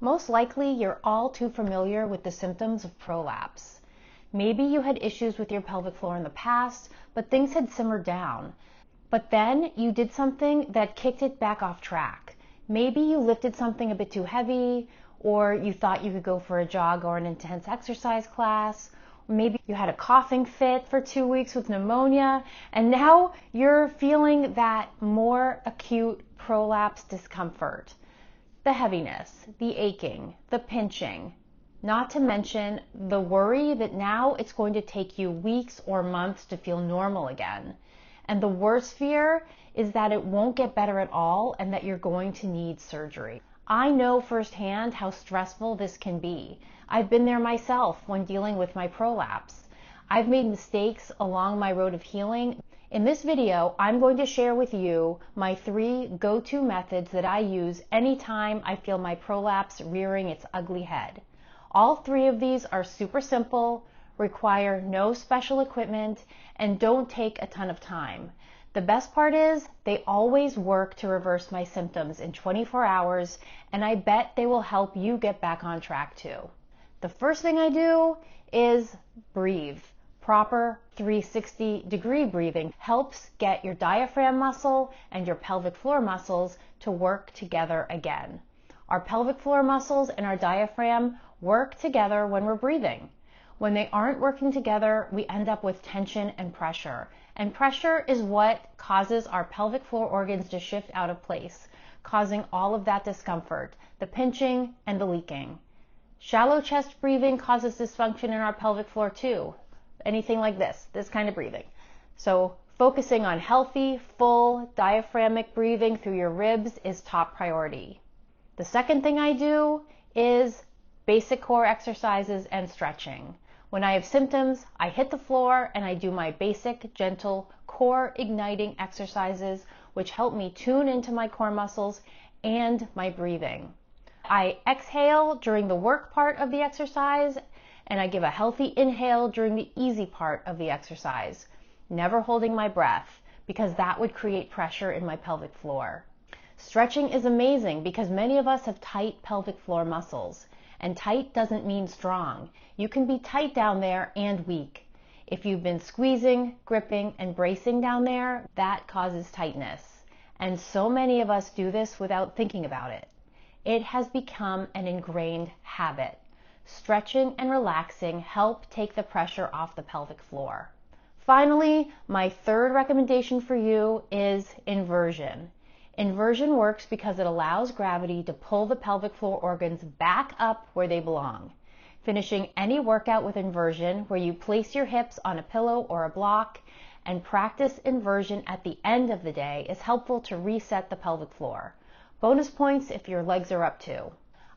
Most likely, you're all too familiar with the symptoms of prolapse. Maybe you had issues with your pelvic floor in the past, but things had simmered down. But then you did something that kicked it back off track. Maybe you lifted something a bit too heavy, or you thought you could go for a jog or an intense exercise class. Maybe you had a coughing fit for 2 weeks with pneumonia, and now you're feeling that more acute prolapse discomfort. The heaviness, the aching, the pinching, not to mention the worry that now it's going to take you weeks or months to feel normal again. And the worst fear is that it won't get better at all and that you're going to need surgery. I know firsthand how stressful this can be. I've been there myself when dealing with my prolapse. I've made mistakes along my road of healing. In this video, I'm going to share with you my 3 go-to methods that I use anytime I feel my prolapse rearing its ugly head. All 3 of these are super simple, require no special equipment, and don't take a ton of time. The best part is they always work to reverse my symptoms in 24 hours, and I bet they will help you get back on track too. The first thing I do is breathe. Proper 360-degree breathing helps get your diaphragm muscle and your pelvic floor muscles to work together again. Our pelvic floor muscles and our diaphragm work together when we're breathing. When they aren't working together, we end up with tension and pressure. And pressure is what causes our pelvic floor organs to shift out of place, causing all of that discomfort, the pinching and the leaking. Shallow chest breathing causes dysfunction in our pelvic floor too. Anything like this kind of breathing. So focusing on healthy, full diaphragmic breathing through your ribs is top priority. The second thing I do is basic core exercises and stretching. When I have symptoms, I hit the floor and I do my basic, gentle, core igniting exercises, which help me tune into my core muscles and my breathing. I exhale during the work part of the exercise, and I give a healthy inhale during the easy part of the exercise, never holding my breath, because that would create pressure in my pelvic floor. Stretching is amazing because many of us have tight pelvic floor muscles. And tight doesn't mean strong. You can be tight down there and weak. If you've been squeezing, gripping, and bracing down there, that causes tightness. And so many of us do this without thinking about it. It has become an ingrained habit. Stretching and relaxing help take the pressure off the pelvic floor. Finally, my third recommendation for you is inversion. Inversion works because it allows gravity to pull the pelvic floor organs back up where they belong. Finishing any workout with inversion, where you place your hips on a pillow or a block and practice inversion at the end of the day, is helpful to reset the pelvic floor. Bonus points if your legs are up too.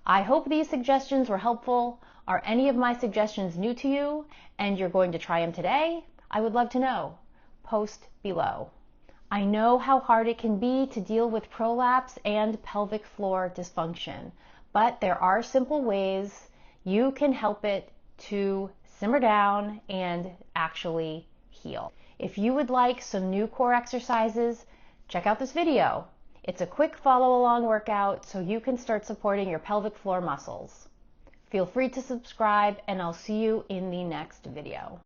I hope these suggestions were helpful. Are any of my suggestions new to you and you're going to try them today? I would love to know. Post below. I know how hard it can be to deal with prolapse and pelvic floor dysfunction, but there are simple ways you can help it to simmer down and actually heal. If you would like some new core exercises, check out this video. It's a quick follow-along workout so you can start supporting your pelvic floor muscles. Feel free to subscribe, and I'll see you in the next video.